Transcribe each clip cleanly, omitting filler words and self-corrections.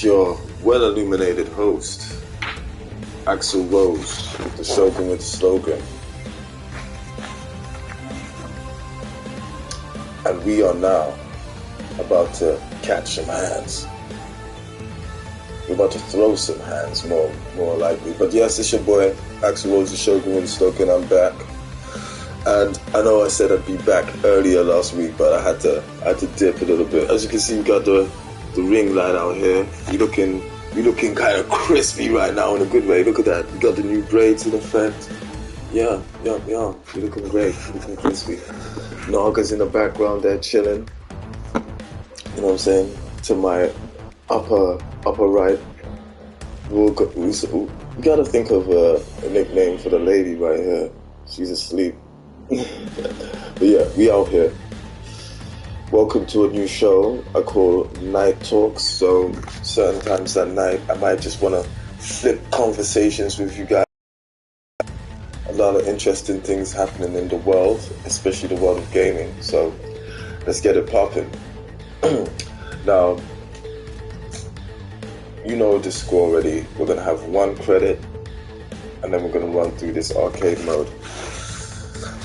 Your well-illuminated host, Axel Rose, the Shogun with the slogan. And we are now about to catch some hands. We're about to throw some hands, more likely. But yes, it's your boy, Axel Rose, the Shogun with the slogan. I'm back. And I know I said I'd be back earlier last week, but I had to dip a little bit. As you can see, we got the ring light out here. You're looking kind of crispy right now in a good way. Look at that. You got the new braids in effect. Yeah. You're looking great. You're looking crispy. Naga's in the background there chilling. You know what I'm saying? To my upper right. We gotta think of a nickname for the lady right here. She's asleep. But yeah, we out here. Welcome to a new show I call Night Talks. So certain times at night I might just want to flip conversations with you guys. A lot of interesting things happening in the world, especially the world of gaming. So let's get it popping. Now, you know the score already. We're going to have one credit and then we're going to run through this arcade mode.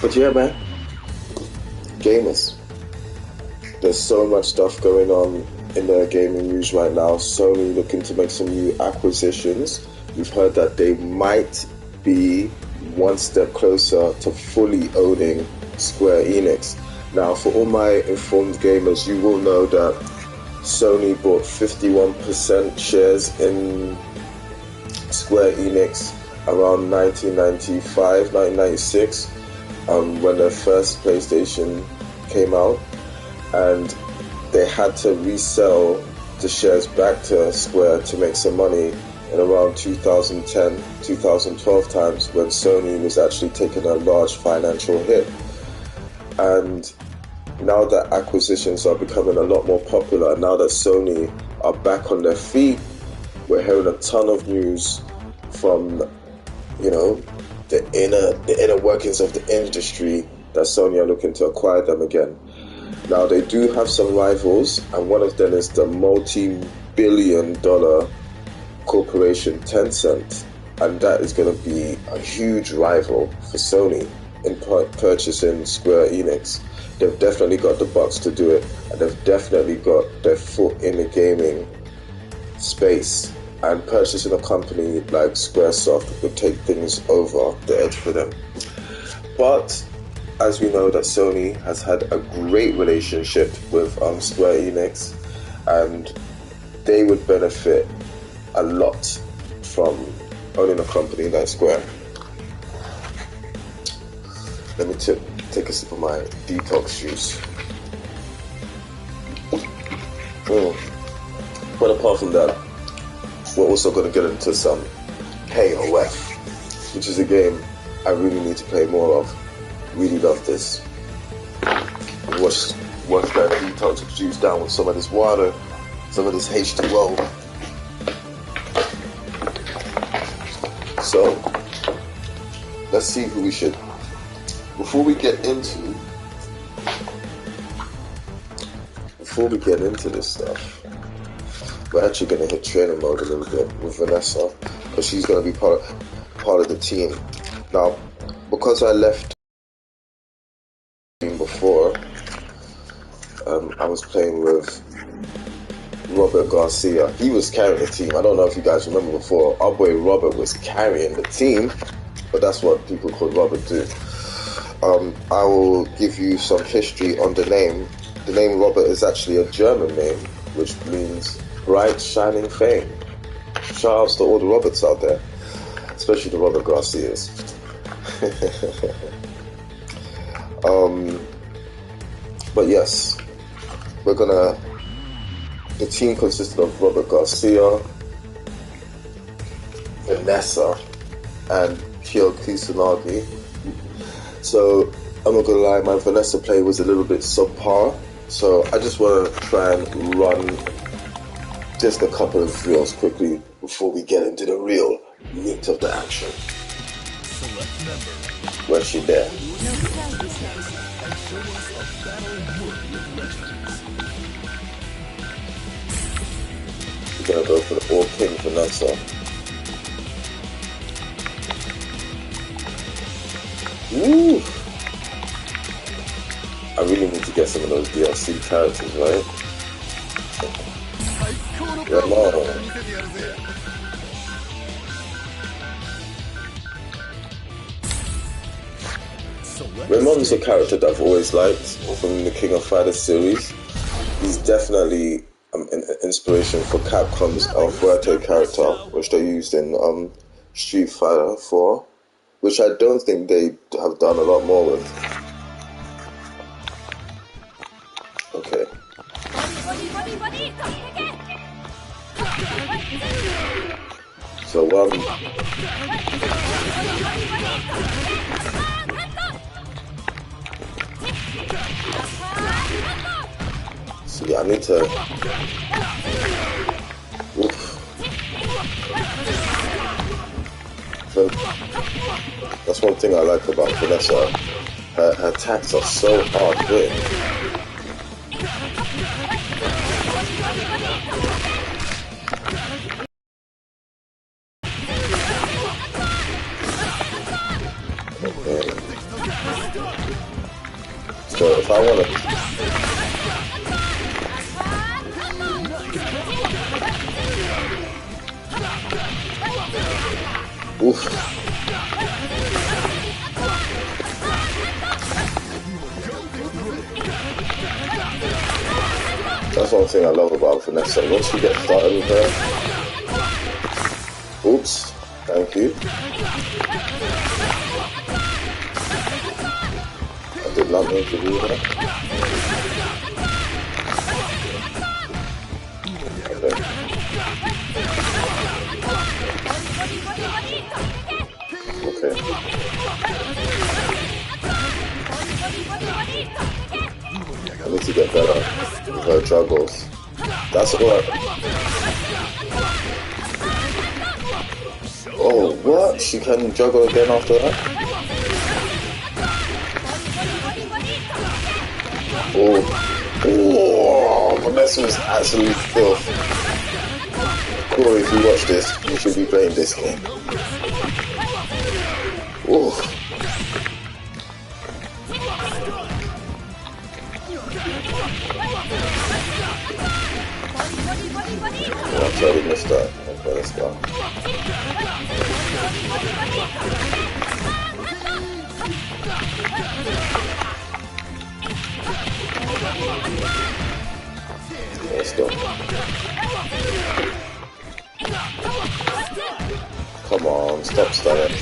But yeah, man, gamers. There's so much stuff going on in the gaming news right now. Sony looking to make some new acquisitions. We've heard that they might be one step closer to fully owning Square Enix. Now, for all my informed gamers, you will know that Sony bought 51% shares in Square Enix around 1995, 1996, when their first PlayStation came out. And they had to resell the shares back to Square to make some money in around 2010, 2012 times, when Sony was actually taking a large financial hit. And now that acquisitions are becoming a lot more popular, now that Sony are back on their feet, we're hearing a ton of news from, the inner workings of the industry that Sony are looking to acquire them again. Now, they do have some rivals, and one of them is the multi-billion-dollar corporation Tencent, and that is going to be a huge rival for Sony in purchasing Square Enix. They've definitely got the bucks to do it, and they've definitely got their foot in the gaming space, and purchasing a company like Squaresoft would take things over the edge for them. But as we know that Sony has had a great relationship with Square Enix, and they would benefit a lot from owning a company like Square. Let me take a sip of my detox juice. But apart from that, we're also going to get into some KOF, which is a game I really need to play more of. Really love this. Wash that detox juice down with some of this water, some of this H2O. So let's see who we should. Before we get into this stuff, we're actually going to hit training mode a little bit with Vanessa, because she's going to be part of the team. Now, because I left before, I was playing with Robert Garcia. He was carrying the team. I don't know if you guys remember before, our boy Robert was carrying the team, but that's what people call Robert do. I will give you some history on the name. The name Robert is actually a German name, which means bright shining fame. Shout outs to all the Roberts out there, especially the Robert Garcias. But yes, the team consisted of Robert Garcia, Vanessa, and Kyo Kusanagi. So I'm not gonna lie, my Vanessa play was a little bit subpar, so I just want to try and run just a couple of drills quickly before we get into the real meat of the action. Where's she there? gonna go for the All King Vanessa. Woo! I really need to get some of those DLC characters, right? Come on. Ramon's a character that I've always liked from the King of Fighters series. He's definitely an inspiration for Capcom's El Fuerte character, which they used in Street Fighter 4, which I don't think they have done a lot more with. Okay. So see, I need to. Oof. So that's one thing I like about Vanessa. Her attacks are so hard hitting. Okay. So if I want to. Oof. That's one thing I love about Vanessa. Once you get started with her, oops, thank you. I did not mean to do that. Okay. Okay. I need to get better with her juggles. That's what. Oh, what? She can juggle again after that? Oh, oh, Vanessa is absolutely filth. Corey, if you watch this, you should be playing this game. Oh. Oh, I totally missed that. Okay, let's go. Let's go. Come on, stop stunning.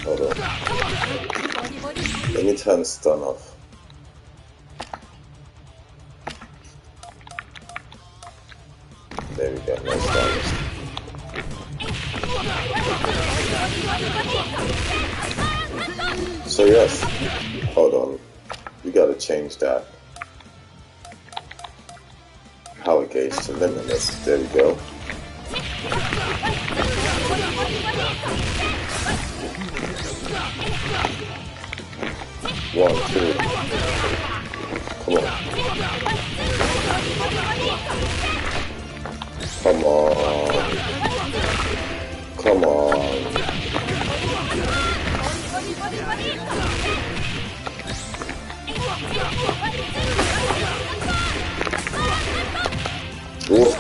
Hold on. Let me turn stun off. There we go, no stuns. So yes, hold on. We gotta change that. Power gauge to limitless. There we go. One, two. Come on. Come on. Come on. Oof.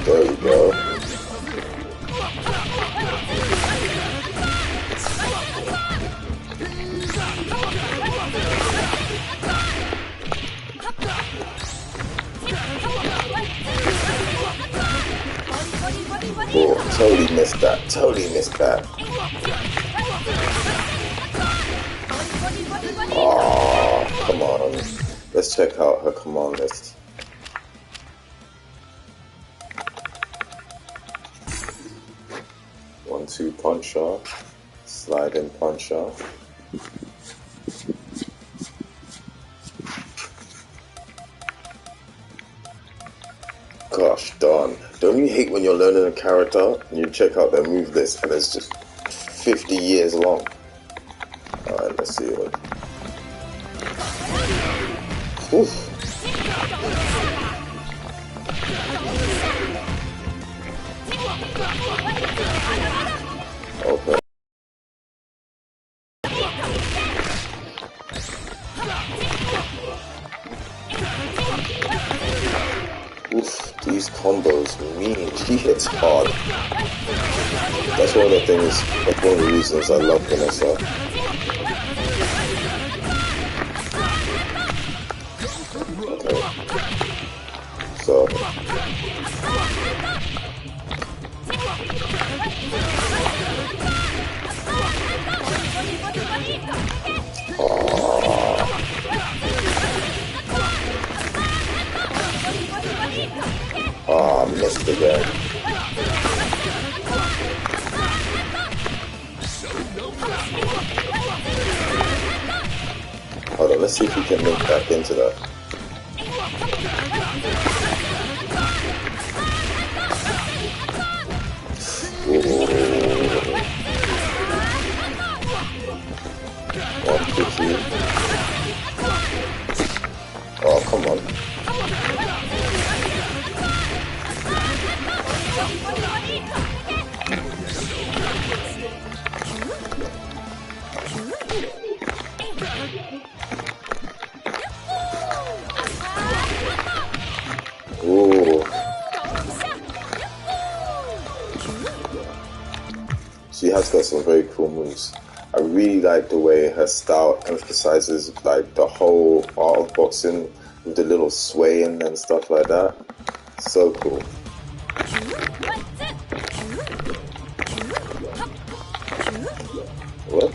There we go. Oh, totally missed that. Totally missed that. Oh, come on. Let's check out her command list. 2 puncher, sliding puncher. Gosh darn. Don't you hate when you're learning a character and you check out their move list and it's just 50 years long? Alright, let's see what. Oof. Okay. Oof, these combos mean. She hits hard. That's one of the things, that's one of the reasons I love Vanessa. Okay. So. Missed again. Hold on, let's see if we can link back into that. Ooh. 150. Oh, come on. Ooh. She has got some very cool moves. I really like the way her style emphasizes like the whole art of boxing with the little swaying and stuff like that. So cool. What?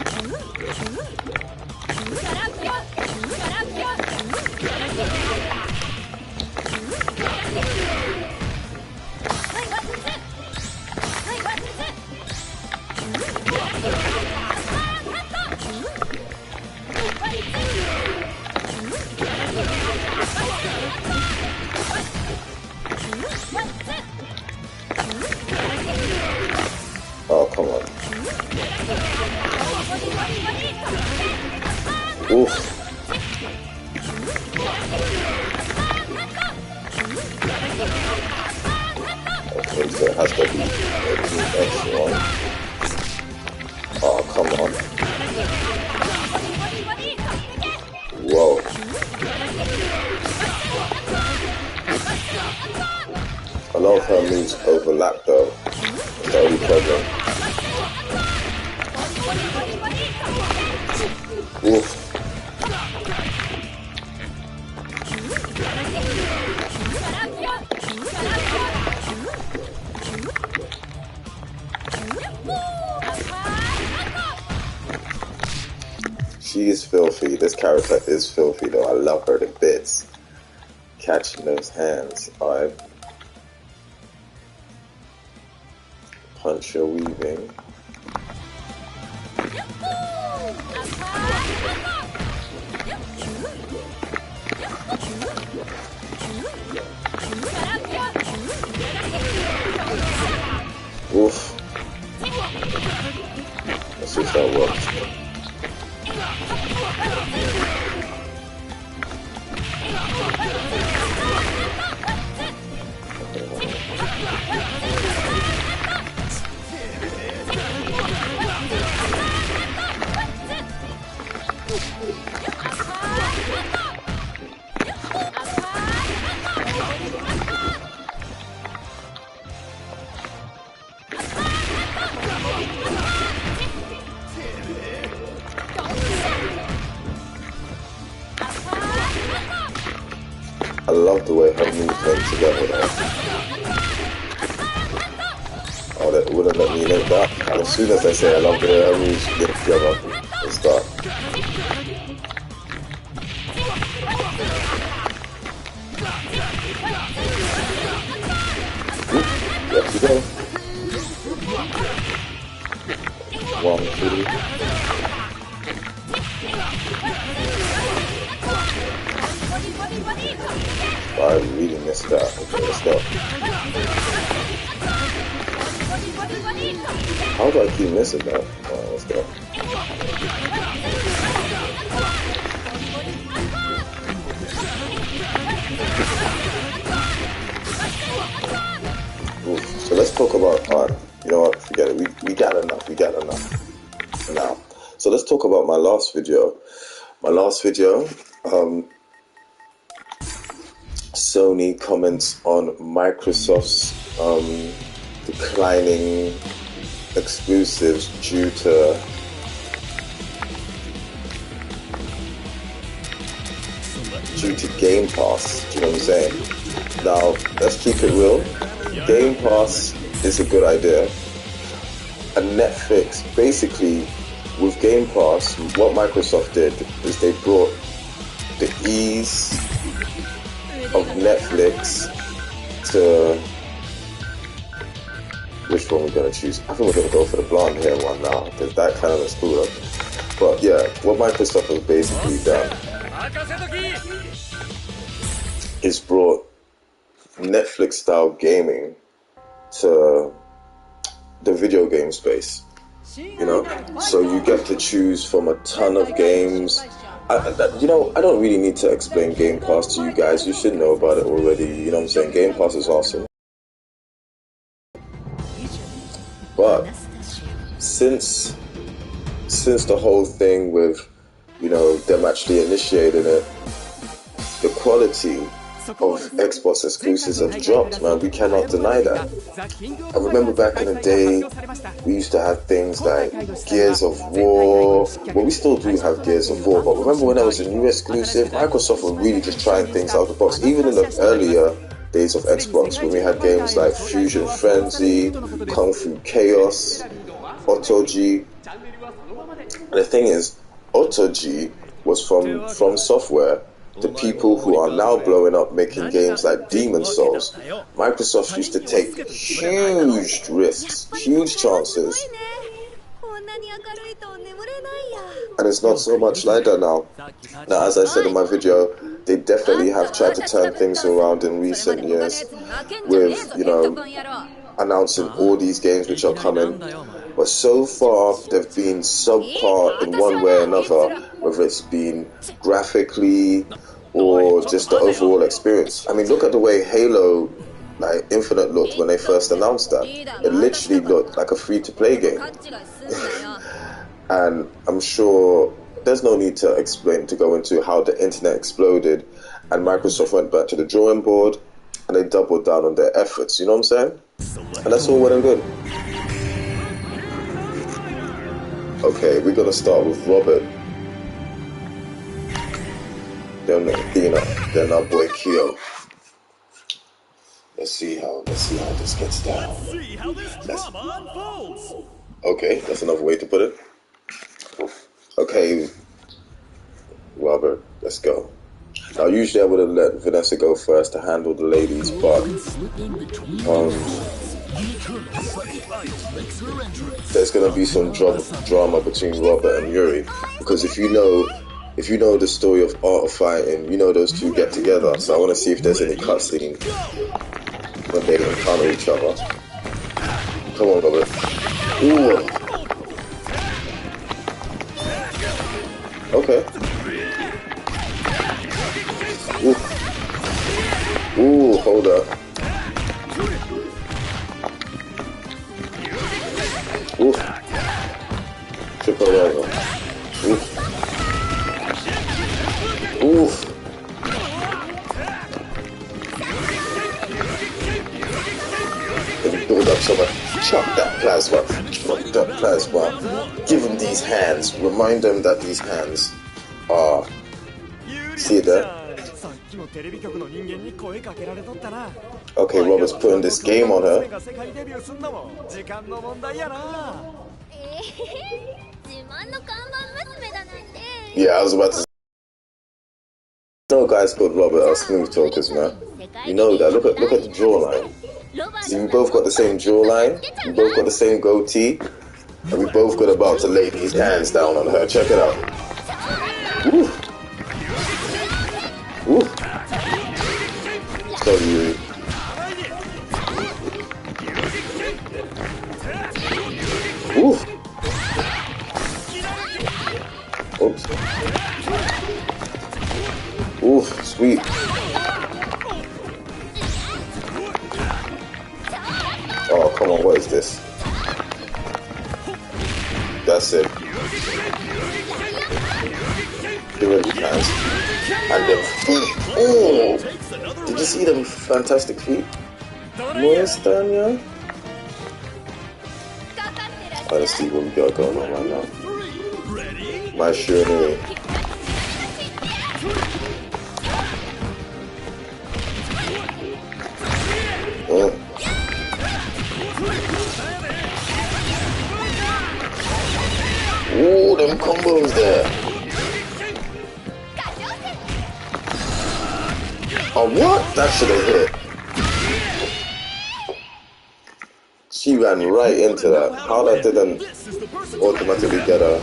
Oh, come on. Oof. Okay, so it has to be X1. Oh, come on. Whoa. A lot of her moves overlap though. That's the only problem. Oof. She is filthy. This character is filthy though. I love her to bits. Catching those hands. Alright. Puncher weaving. Oof. Let's see if that works. I love the way her moves link together though. Oh, that wouldn't let me link that. And as soon as I say I love the way her moves link together, we'll start. There we go. 1, 2. I really missed that. Okay, let's go. How do I keep missing that? Alright, let's go. Oof. So let's talk about art. You know what? Forget it. We got enough. We got enough. Now. So let's talk about my last video. My last video, Sony comments on Microsoft's declining exclusives due to Game Pass. Do you know what I'm saying? Now, let's keep it real. Game Pass is a good idea. And Netflix, basically, with Game Pass, what Microsoft did is they brought the ease of Netflix to... Which one we're going to choose? I think we're going to go for the blonde hair one now, because that kind of looks cooler. But yeah, what Microsoft has basically done is brought Netflix-style gaming to the video game space. You know, so you get to choose from a ton of games. I don't really need to explain Game Pass to you guys. You should know about it already. You know what I'm saying? Game Pass is awesome. But since the whole thing with, you know, them actually initiating it, the quality of Xbox exclusives have dropped, man. We cannot deny that. I remember back in the day, we used to have things like Gears of War. Well, we still do have Gears of War, but remember when there was a new exclusive, Microsoft were really just trying things out of the box. Even in the earlier days of Xbox, when we had games like Fusion Frenzy, Kung Fu Chaos, Otoji. And the thing is, Otoji was from Software, the people who are now blowing up making games like Demon's Souls. Microsoft used to take huge risks, huge chances. And it's not so much like that now. Now, as I said in my video, they definitely have tried to turn things around in recent years with, you know, announcing all these games which are coming. But so far, they've been subpar in one way or another, whether it's been graphically or just the overall experience. I mean, look at the way Halo Infinite looked when they first announced that. It literally looked like a free-to-play game. And I'm sure there's no need to go into how the internet exploded and Microsoft went back to the drawing board and they doubled down on their efforts, you know what I'm saying? And that's all well and good. Okay, we're gonna start with Robert. Then Athena, then our boy Kyo. Let's see how this gets down. Okay, that's another way to put it. Okay, Robert, let's go. Now, usually I would have let Vanessa go first to handle the ladies, but there's gonna be some drama between Robert and Yuri, because if you know the story of Art of Fighting, you know those two get together. So I want to see if there's any cutscene when they encounter each other. Come on, Robert. Ooh. Okay. Ooh, hold up. Oof. Triple over. Oof. Oof. Let me build up so much. Chuck that plasma. Chuck that plasma. Give him these hands. Remind them that these hands are... See that? Okay, Robert's putting this game on her. Yeah, I was about to say. No guys called Robert are smooth talkers, man. You know that. Look at the jawline. See, we both got the same jawline. We both got the same goatee. And we both got about to lay these hands down on her. Check it out. Woo. Woo. So you. Woo. Oops. Oof, sweet. Oh, come on, what is this? That's it. Give it your hands. And them feet. Oh! Did you see them fantastic feet? Moestania? Let's see what we got going on right now. My S.H.I.N.O. Oh. Ooh, them combos there. Oh, what? That should have hit. She ran right into that. How that didn't automatically get her.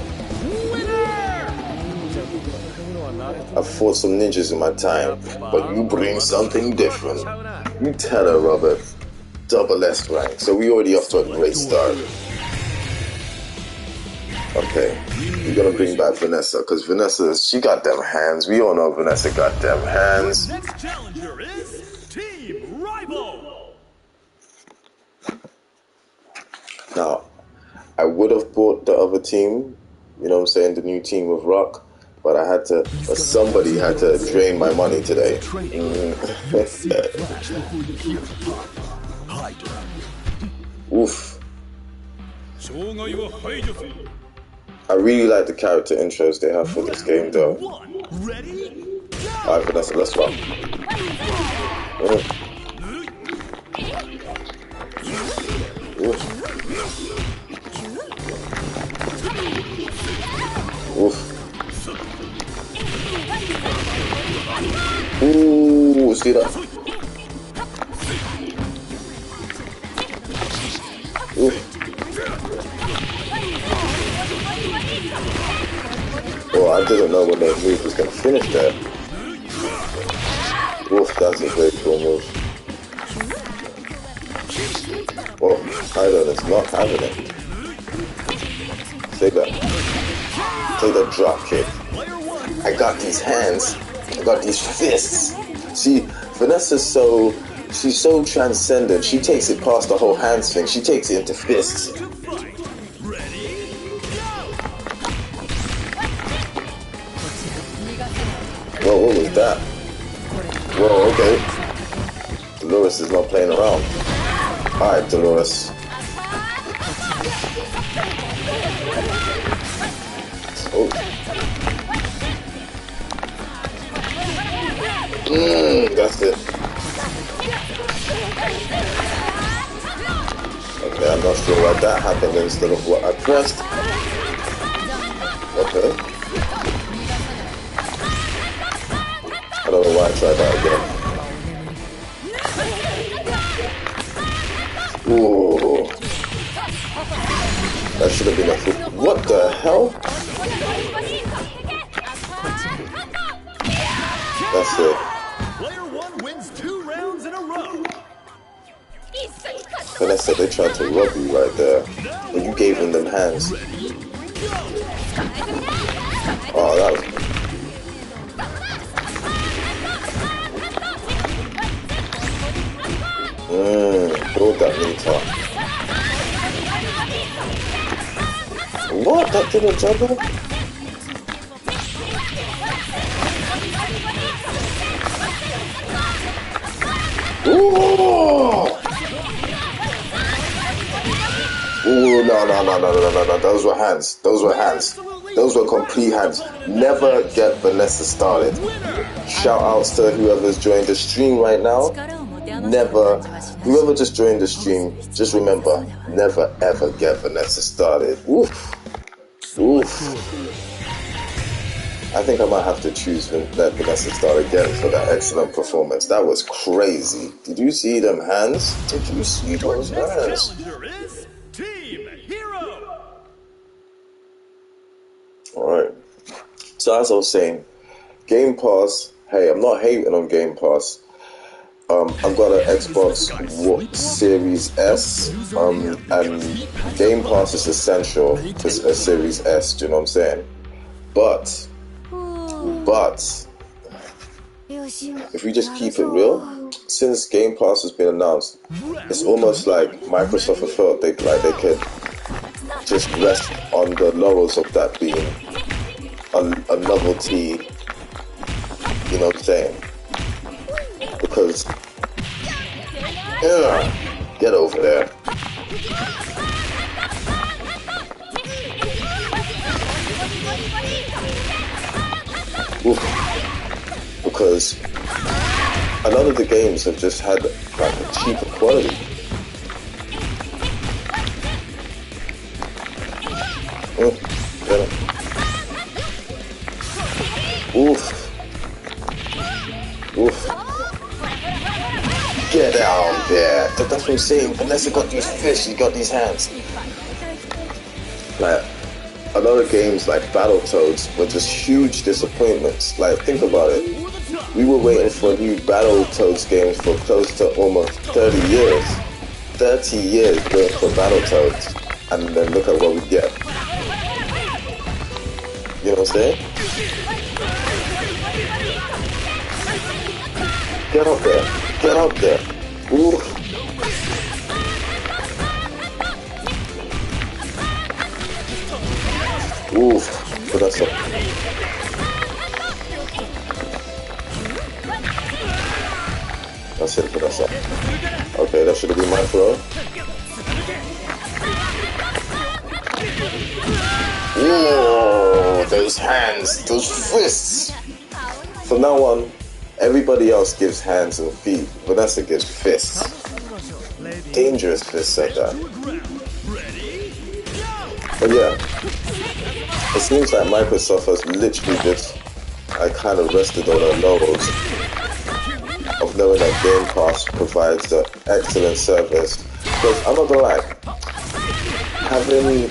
I've fought some ninjas in my time, but you bring something different. You tell her, Robert. Double S rank, so we already off to a great start. Okay, we're gonna bring back Vanessa, because Vanessa, she got them hands. We all know Vanessa got them hands. Next challenger is Team Rival. Now, I would have bought the other team, you know what I'm saying, the new team with Rock, but I had to, somebody had to drain my money today. Oof. I really like the character intros they have for this game though. Alright, Vanessa, let's rock. Oof. Ooh, see that? Oof. Oh, I didn't know when that move was going to finish there. Oof, that's a very cool move. Oh, Kaido is not having it. Take that. Take that drop kick. I got these hands. I got these fists. See, Vanessa's she's so transcendent. She takes it past the whole hands thing. She takes it into fists. Whoa, what was that? Whoa, okay. Dolores is not playing around. Alright, Dolores. Oh. That's it. Okay, I'm not sure why that happened instead of what I pressed. Okay. I don't know why I tried that again. Ooh. That should have been a foot. What the hell? That's it. Player 1 wins 2 rounds in a row. Vanessa, they tried to rob you right there. But you gave them hands. Oh, that was... Build that meter. What? That didn't juggle? Ooh! Ooh, no. Those were hands. Those were hands. Those were complete hands. Never get Vanessa started. Shout outs to whoever's joined the stream right now. Never, whoever just joined the stream, just remember, never ever get Vanessa started. Oof. Oof. I think I might have to choose let Vanessa start again for that excellent performance. That was crazy. Did you see them hands? Did you see those hands? Alright. So as I was saying, Game Pass, hey, I'm not hating on Game Pass. I've got an Xbox Series S, and Game Pass is essential to a Series S, do you know what I'm saying? But, if we just keep it real, since Game Pass has been announced, it's almost like Microsoft have felt they could just rest on the laurels of that being a novelty, you know what I'm saying? Because, get over there. Oof. Because a lot of the games have just had like a cheaper quality. Get him. Oof. Oof. Get down there. That's what I'm saying. Vanessa got these fists, she got these hands. Like, a lot of games like Battletoads were just huge disappointments. Like, think about it. We were waiting for new Battletoads games for close to almost 30 years. 30 years waiting for Battletoads. And then look at what we get. You know what I'm saying? Get up there. Get up there. Ooh. Oof. But that's up. That's it for that up. Okay, that should have been my throw. Whoa, those hands, those fists. From now on, everybody else gives hands and feet. Vanessa gives fists. Dangerous fists at that. But yeah, it seems like Microsoft has literally just kind of rested on their laurels of knowing that Game Pass provides an excellent service. Because I'm not gonna lie, having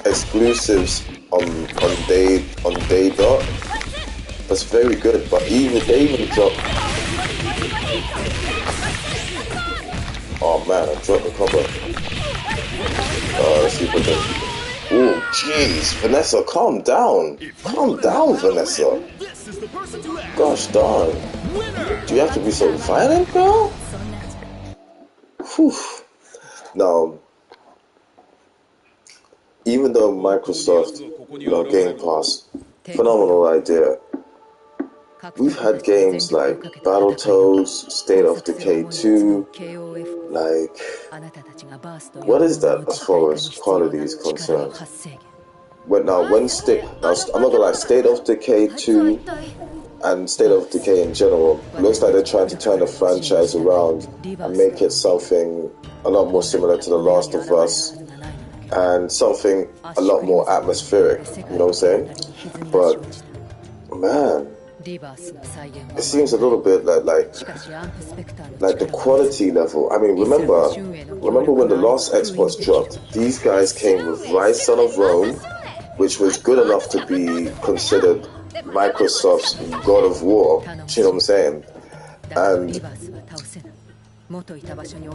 exclusives on day dot, that's very good. But they even dropped. Oh man, I dropped the combo. Let's see if I can. Oh jeez, Vanessa, calm down. Calm down, Vanessa. Gosh darn. Do you have to be so violent, bro? Whew. Now, even though Microsoft, Game Pass, phenomenal idea. We've had games like Battletoads, State of Decay 2, like, what is that as far as quality is concerned? I'm not gonna lie, State of Decay 2 and State of Decay in general, looks like they're trying to turn the franchise around and make it something a lot more similar to The Last of Us and something a lot more atmospheric, you know what I'm saying? But, man, it seems a little bit like the quality level. I mean, remember when the last Xbox dropped, these guys came with Rise Son of Rome, which was good enough to be considered Microsoft's God of War, you know what I'm saying? And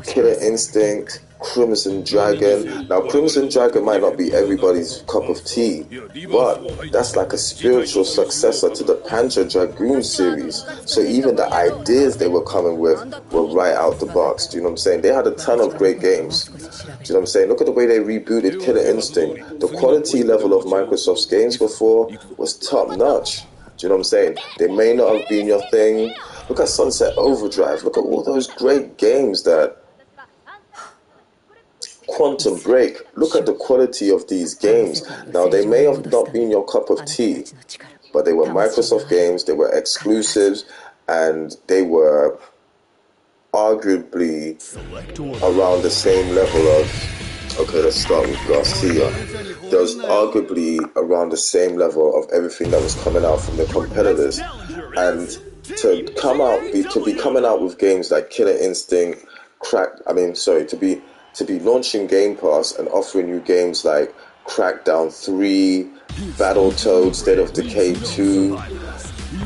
Killer Instinct, Crimson Dragon. Now, Crimson Dragon might not be everybody's cup of tea, but that's like a spiritual successor to the Panzer Dragoon series. So even the ideas they were coming with were right out the box. Do you know what I'm saying? They had a ton of great games. Do you know what I'm saying? Look at the way they rebooted Killer Instinct. The quality level of Microsoft's games before was top notch. Do you know what I'm saying? They may not have been your thing. Look at Sunset Overdrive. Look at all those great games that... Quantum Break. Look at the quality of these games. Now, they may have not been your cup of tea, but they were Microsoft games, they were exclusives, and they were arguably around the same level of... Okay, let's start with Garcia. There was arguably around the same level of everything that was coming out from the competitors. And to be coming out with games like Killer Instinct, to be launching Game Pass and offering you games like Crackdown 3, Battletoads, State of Decay 2,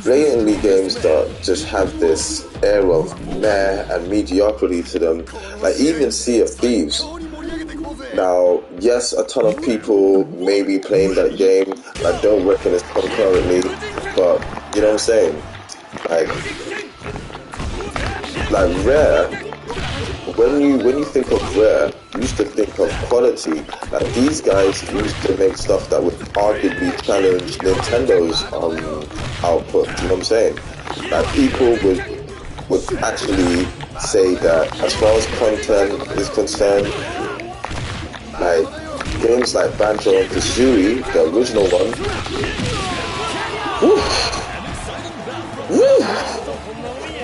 blatantly games that just have this air of meh and mediocrity to them. Like even Sea of Thieves. Now, yes, a ton of people may be playing that game. I don't reckon it's concurrently, but you know what I'm saying? Like Rare. When you think of Rare, you used to think of quality. Like these guys used to make stuff that would arguably challenge Nintendo's output. You know what I'm saying? Like people would actually say that as far as content is concerned, like games like Banjo and Kazooie, the original one, woo, woo.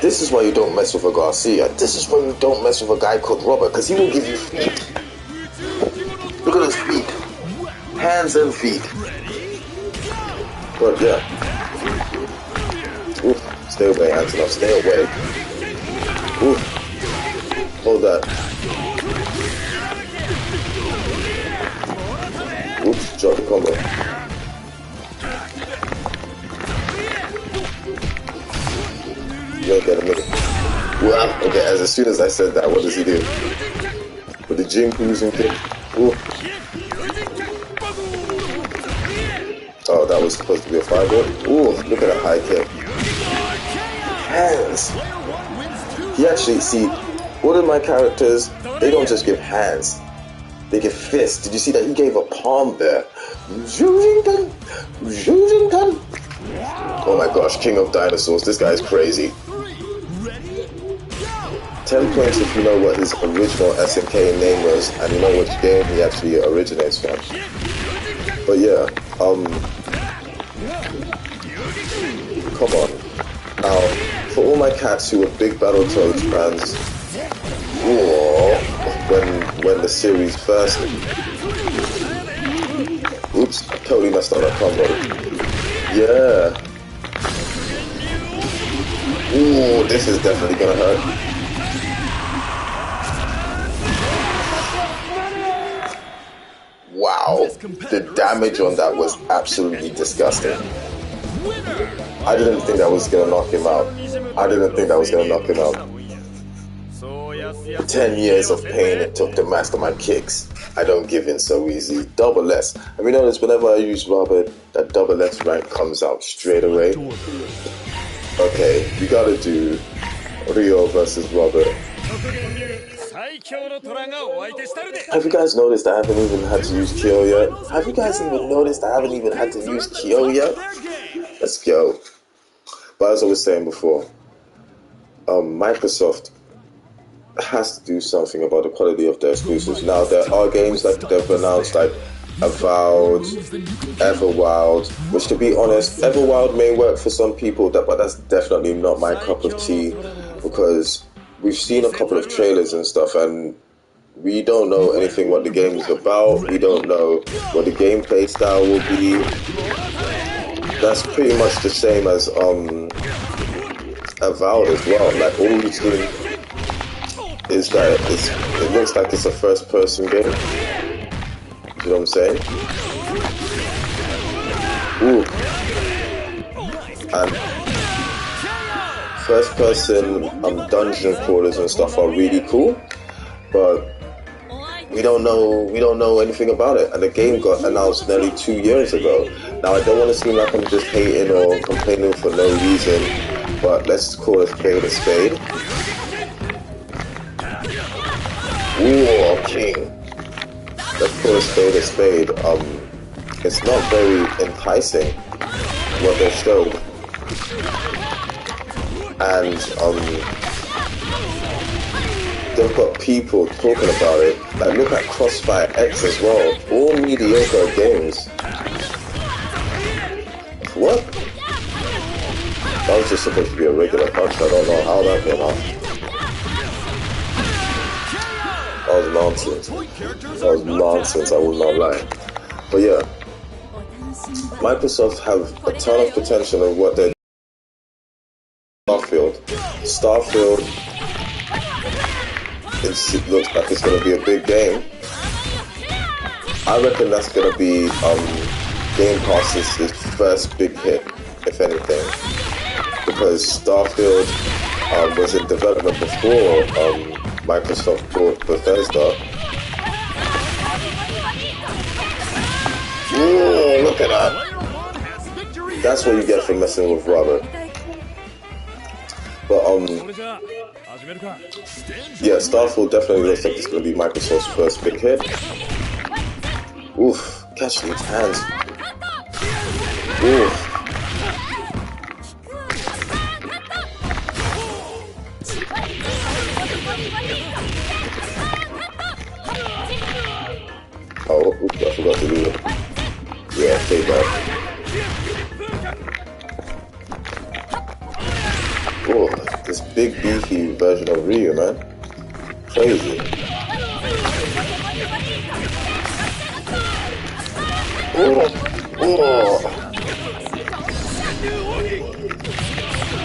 This is why you don't mess with a Garcia. This is why you don't mess with a guy called Robert, because he will give you feet. Look at his feet. Hands and feet. But yeah. Oof. Stay away, Antonov. Stay away. Oof. Hold that. Oops. Drop the combo. You ain't got a minute. Well, okay, as soon as I said that, what does he do? With the Jim cruising kick? Ooh. Oh, that was supposed to be a 5-ball? Ooh, look at that high kick. Hands! He actually, see, all of my characters, they don't just give hands. They give fists. Did you see that? He gave a palm there. Oh my gosh, King of Dinosaurs. This guy is crazy. 10 points if you know what his original SNK name was and you know which game he actually originates from. But yeah, come on. Now, for all my cats who were big Battletoads fans, when the series first... Oops, I totally messed up that combo. Yeah. Ooh, this is definitely gonna hurt. Wow, the damage on that was absolutely disgusting. I didn't think that was gonna knock him out. 10 years of pain it took to master my kicks. I don't give in so easy. Double S. Have you noticed whenever I use Robert, that double S rank comes out straight away? Okay, we gotta do Rio versus Robert. Have you guys noticed I haven't even had to use Kyo yet? Have you guys even noticed I haven't even had to use Kyo yet? Let's go. But as I was saying before, Microsoft has to do something about the quality of their exclusives. Now, there are games that they've announced like Avowed, Everwild, which to be honest, Everwild may work for some people, but that's definitely not my cup of tea, because we've seen a couple of trailers and stuff and we don't know anything what the game is about. We don't know what the gameplay style will be. That's pretty much the same as Avowed as well. Like all we've seen is that it looks like it's a first-person game. You know what I'm saying? Ooh. And first-person dungeon crawlers and stuff are really cool, but we don't know anything about it. And the game got announced nearly 2 years ago. Now I don't want to seem like I'm just hating or complaining for no reason, but let's call a spade a spade. Ooh, King. Let's call a spade a spade. It's not very enticing what they showed. And they've got people talking about it. Like look at Crossfire X as well. All mediocre games. What? That was just supposed to be a regular punch. I don't know how that came out. That was nonsense. That was nonsense, I will not lie. But yeah, Microsoft have a ton of potential in what they're doing. Starfield, it looks like it's going to be a big game. I reckon that's gonna be Game Pass's first big hit, if anything, because Starfield was in development before Microsoft bought Bethesda. Look at that! That's what you get for messing with Robert. But yeah, Starfield definitely looks like it's gonna be Microsoft's first big hit. Oof, catch these hands. Oof. Oh, oops, I forgot to do it. Yeah, take that. Oh, this big beefy version of Ryu, man. Crazy.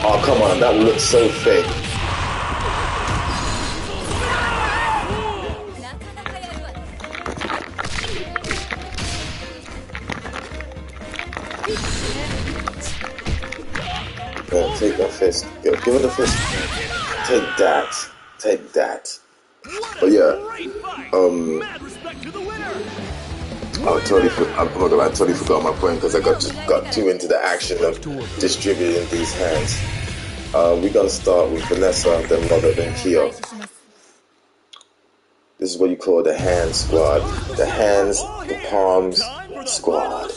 Oh, come on, that looks so fake. Yeah, take that fist. Give it the fist. Take that. Take that. But yeah, I totally forgot my point because I got too into the action of distributing these hands. We're gonna start with Vanessa, then Mother, then Kyo. This is what you call the hand squad. The hands, the palms squad.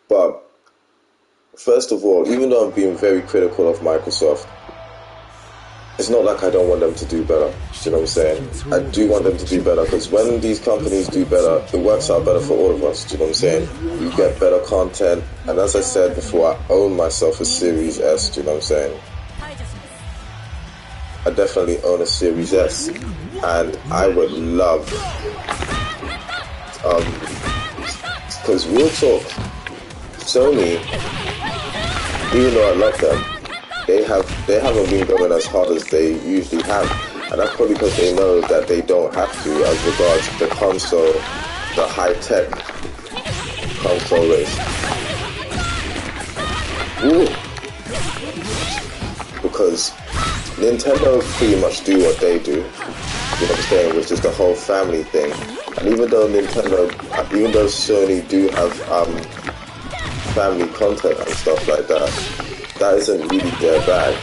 But first of all, even though I'm being very critical of Microsoft, it's not like I don't want them to do better. You know what I'm saying? I do want them to do better because when these companies do better, it works out better for all of us. You know what I'm saying? You get better content, and as I said before, I own myself a Series S. You know what I'm saying? I definitely own a Series S, and I would love, because real talk, Sony, even though I love them, they haven't been going as hard as they usually have, and that's probably because they know that they don't have to as regards the console, the high-tech console race. Because Nintendo pretty much do what they do, you know what I'm saying, which is the whole family thing. And even though Sony do have family content and stuff like that, that isn't really their bag.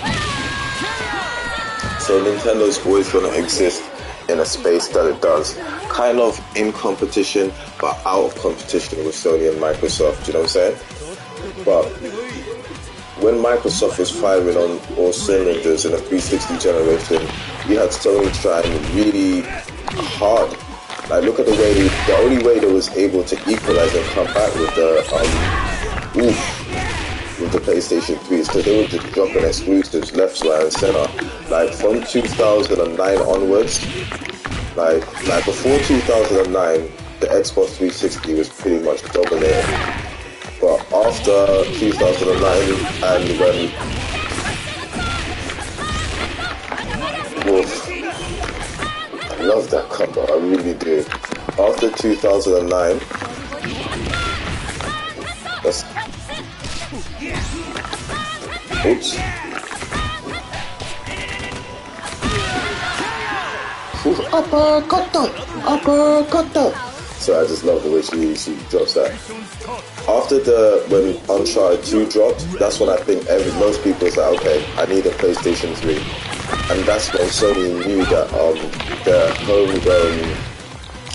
So Nintendo's always going to exist in a space that it does, kind of in competition, but out of competition with Sony and Microsoft, you know what I'm saying? But when Microsoft was firing on all cylinders in the 360 generation, you had Sony trying really hard. Like, look at the only way they was able to equalize and come back with the PlayStation 3 is because they were just dropping exclusives left, right, and center. Like from 2009 onwards, like before 2009, the Xbox 360 was pretty much dominating. But after 2009, and when I love that combo, I really do. After 2009, oops. Uppercut. So I just love the way she drops that. After when Uncharted 2 dropped, that's when I think most people was like, okay, I need a PlayStation 3. And that's when Sony knew that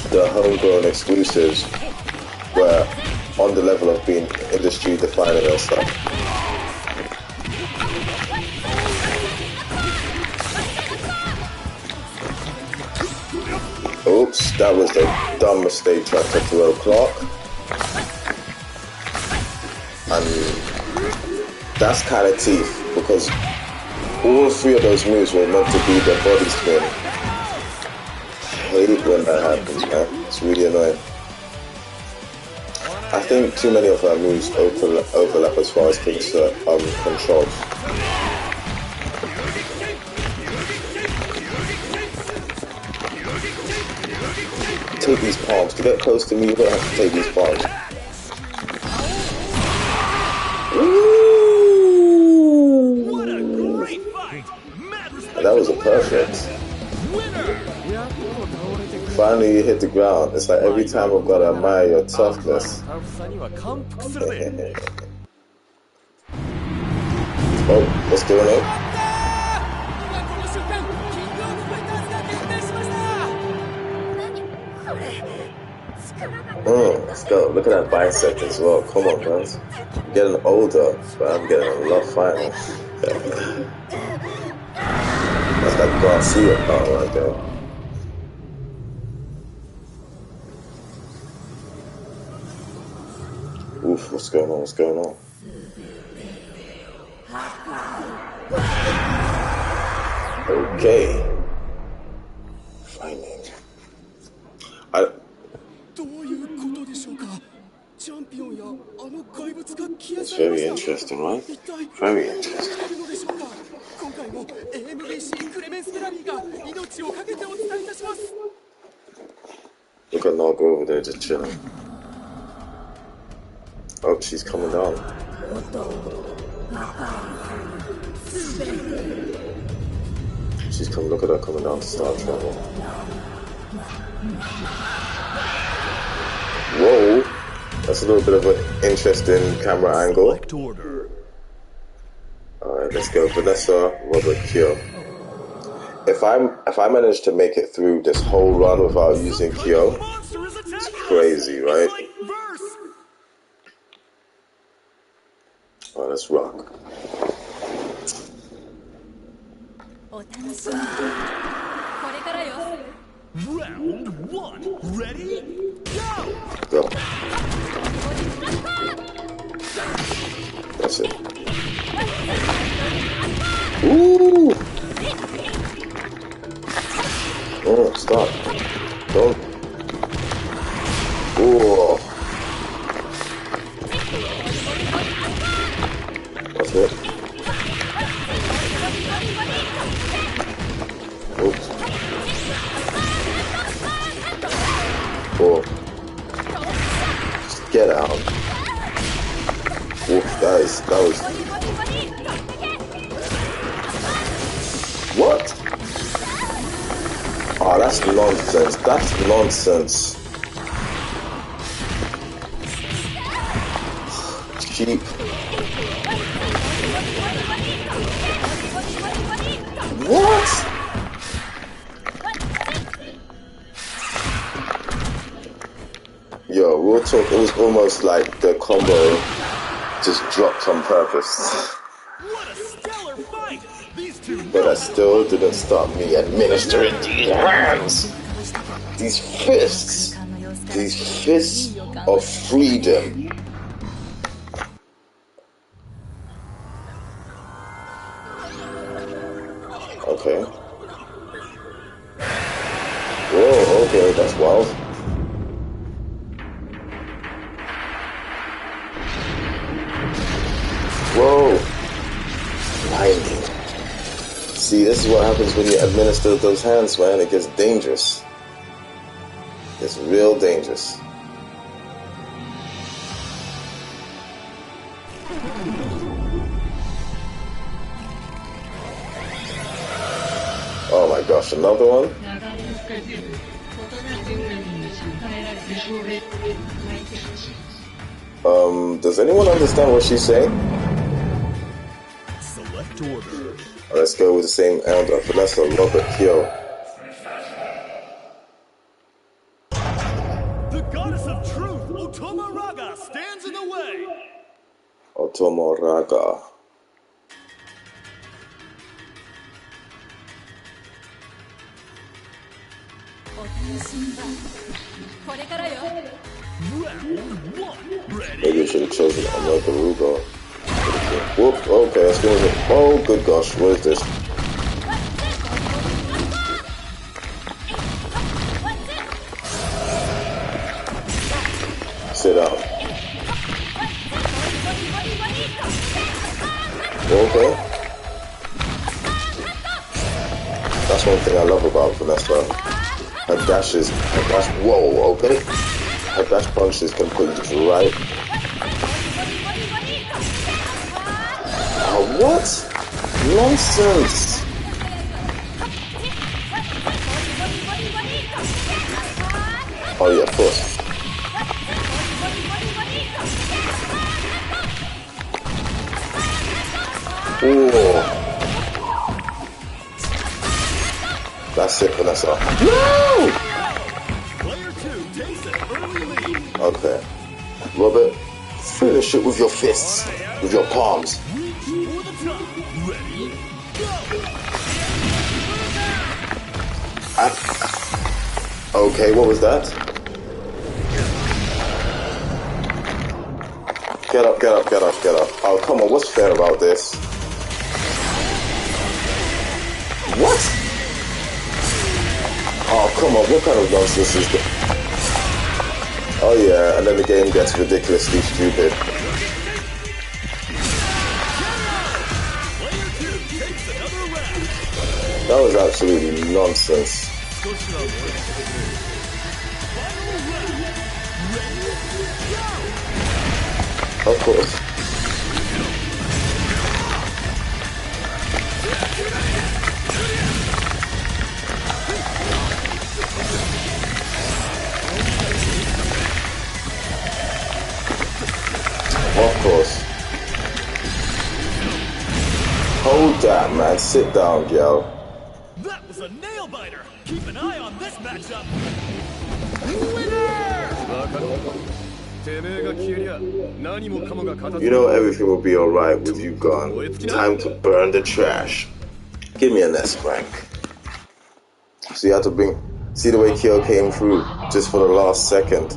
the homegrown exclusives were on the level of being industry defining and stuff. Oops, that was a dumb mistake trying to throw Clark. And that's kind of teeth, because all three of those moves were meant to be the body spin. I hate when that happens, man. It's really annoying. I think too many of our moves overlap as far as controls. take these palms. To get close to me, you're gonna have to take these palms. Ooh. What a great fight! Mad respect That was to a the perfect. winner! Finally, you hit the ground. It's like every time I've got to admire your toughness. Oh, what's going on? Let's go. Look at that bicep as well. Come on, guys. I'm getting older, but I'm getting a lot finer. That's that Garcia power right there. Oof, what's going on? What's going on? Okay. Finding. It's very interesting, right? Very interesting. Look at Naga over there just chilling. Oh, she's coming down. She's coming, look at her coming down to start trouble. Whoa! That's a little bit of an interesting camera angle. Alright, let's go. Vanessa, Robert, Kyo. If I manage to make it through this whole run without using Kyo, it's crazy, right? Alright, let's rock. Round one, ready, go! Go. That's it. Ooh! Oh, stop. Don't. Ooh. That's it. Oops. Oh. Just get out. Oof, that was. What? Oh, that's nonsense. That's nonsense. Cheap. What? Yo, real talk, it was almost like the combo just dropped on purpose. What a stellar fight! These two But that still didn't stop me administering these hands. These fists. These fists of freedom. Okay. Whoa, okay, that's wild. Whoa. Blinding. See, this is what happens when you administer those hands, man. It gets dangerous. It's real dangerous. Oh my gosh, another one? Does anyone understand what she's saying? select order. Let's go with the same elder. Vanessa, Robert, Kyo. The goddess of truth, Otoma Raga, stands in the way. Otomo Raga. Maybe I should have chosen America Rugo. Whoop, okay, let's go with it. Oh, good gosh, what is this? Sit down. Okay. That's one thing I love about Vanessa. Her dashes, whoa, okay. Her dash punches can put you just right. Oh, what? Nonsense. Oh yeah, of course. Ooh. That's it, Vanessa. No! Okay. Robert, finish it with your fists, with your palms. Okay, what was that? Get up, get up, get up, get up. Oh, come on, what's fair about this? What? Oh, come on, what kind of nonsense is this? Oh yeah, and then the game gets ridiculously stupid. That was absolutely nonsense. Of course. Of course. Hold that, man. Sit down, girl. That was a nail biter. Keep an eye on this matchup. You know everything will be alright with you gone. Time to burn the trash. Give me an S rank. So you had to see the way Kyo came through just for the last second.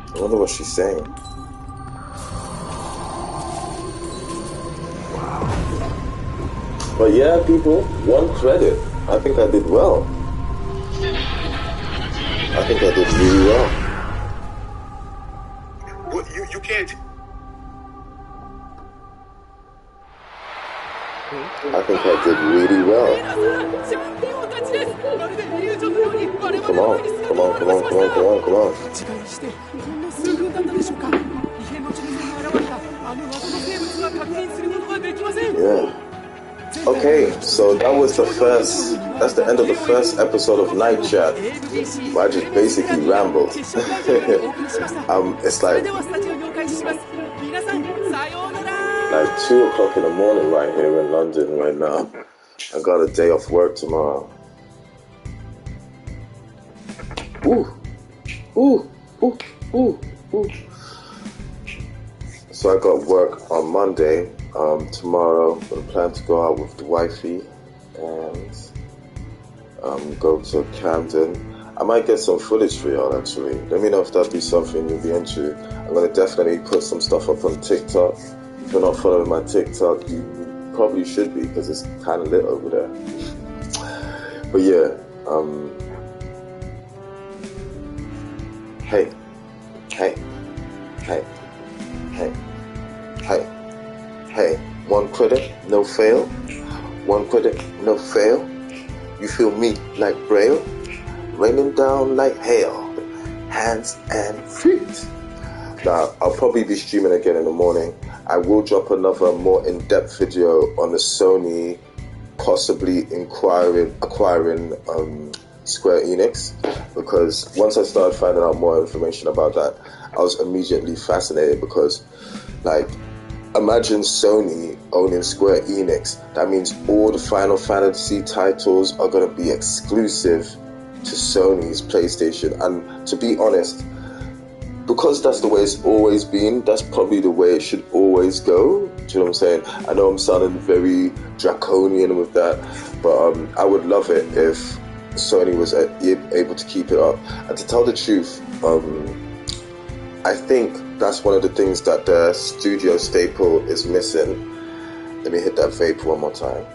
I wonder what she's saying. Wow. But yeah, people, 1 credit. I think I did well. I think I did really well. What, you can't. I think I did really well. Come on, come on, come on, come on, come on, come on. Yeah. Okay, so that was that's the end of the first episode of Night Chat. I just basically rambled. It's like 2 o'clock in the morning right here in London right now. I got a day off work tomorrow. Ooh. So I got work on Monday. Tomorrow I plan to go out with the wifey and go to Camden. I might get some footage for y'all actually. Let me know if that'd be something you'd be into. I'm gonna definitely put some stuff up on TikTok. If you're not following my TikTok, you probably should be because it's kind of lit over there. But yeah, hey, 1 credit, no fail. 1 credit, no fail. You feel me like Braille, raining down like hail, hands and feet. Now, I'll probably be streaming again in the morning. I will drop another more in-depth video on the Sony possibly acquiring Square Enix, because once I started finding out more information about that, I was immediately fascinated because, like, imagine Sony owning Square Enix. That means all the Final Fantasy titles are going to be exclusive to Sony's PlayStation. And to be honest, because that's the way it's always been, that's probably the way it should always go. Do you know what I'm saying? I know I'm sounding very draconian with that, but I would love it if Sony was able to keep it up. And to tell the truth, I think that's one of the things that the studio staple is missing. Let me hit that vape one more time.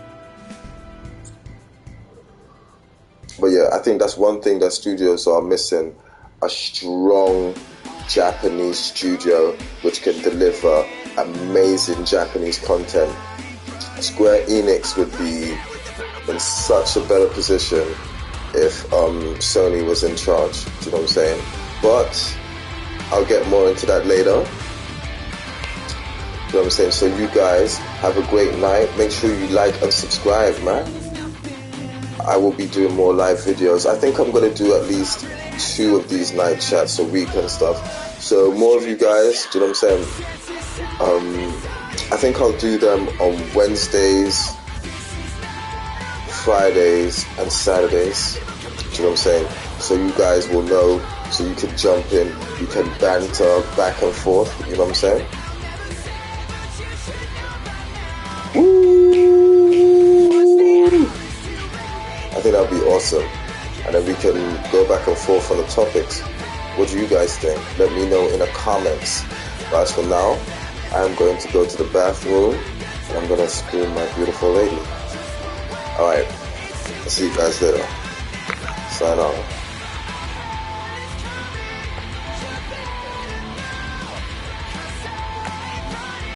But yeah, I think that's one thing that studios are missing: a strong Japanese studio which can deliver amazing Japanese content. Square Enix would be in such a better position if Sony was in charge. Do you know what I'm saying? But I'll get more into that later. You know what I'm saying? So you guys have a great night. Make sure you like and subscribe, man. I will be doing more live videos. I think I'm going to do at least 2 of these night chats a week and stuff. So more of you guys, do you know what I'm saying? I think I'll do them on Wednesdays, Fridays and Saturdays. Do you know what I'm saying? So you guys will know, so you can jump in, you can banter back and forth, you know what I'm saying? Woo! I think that'll be awesome. And then we can go back and forth on the topics. What do you guys think? Let me know in the comments. But as for now, I'm going to go to the bathroom and I'm going to scream my beautiful lady. Alright, I'll see you guys later. Sign on.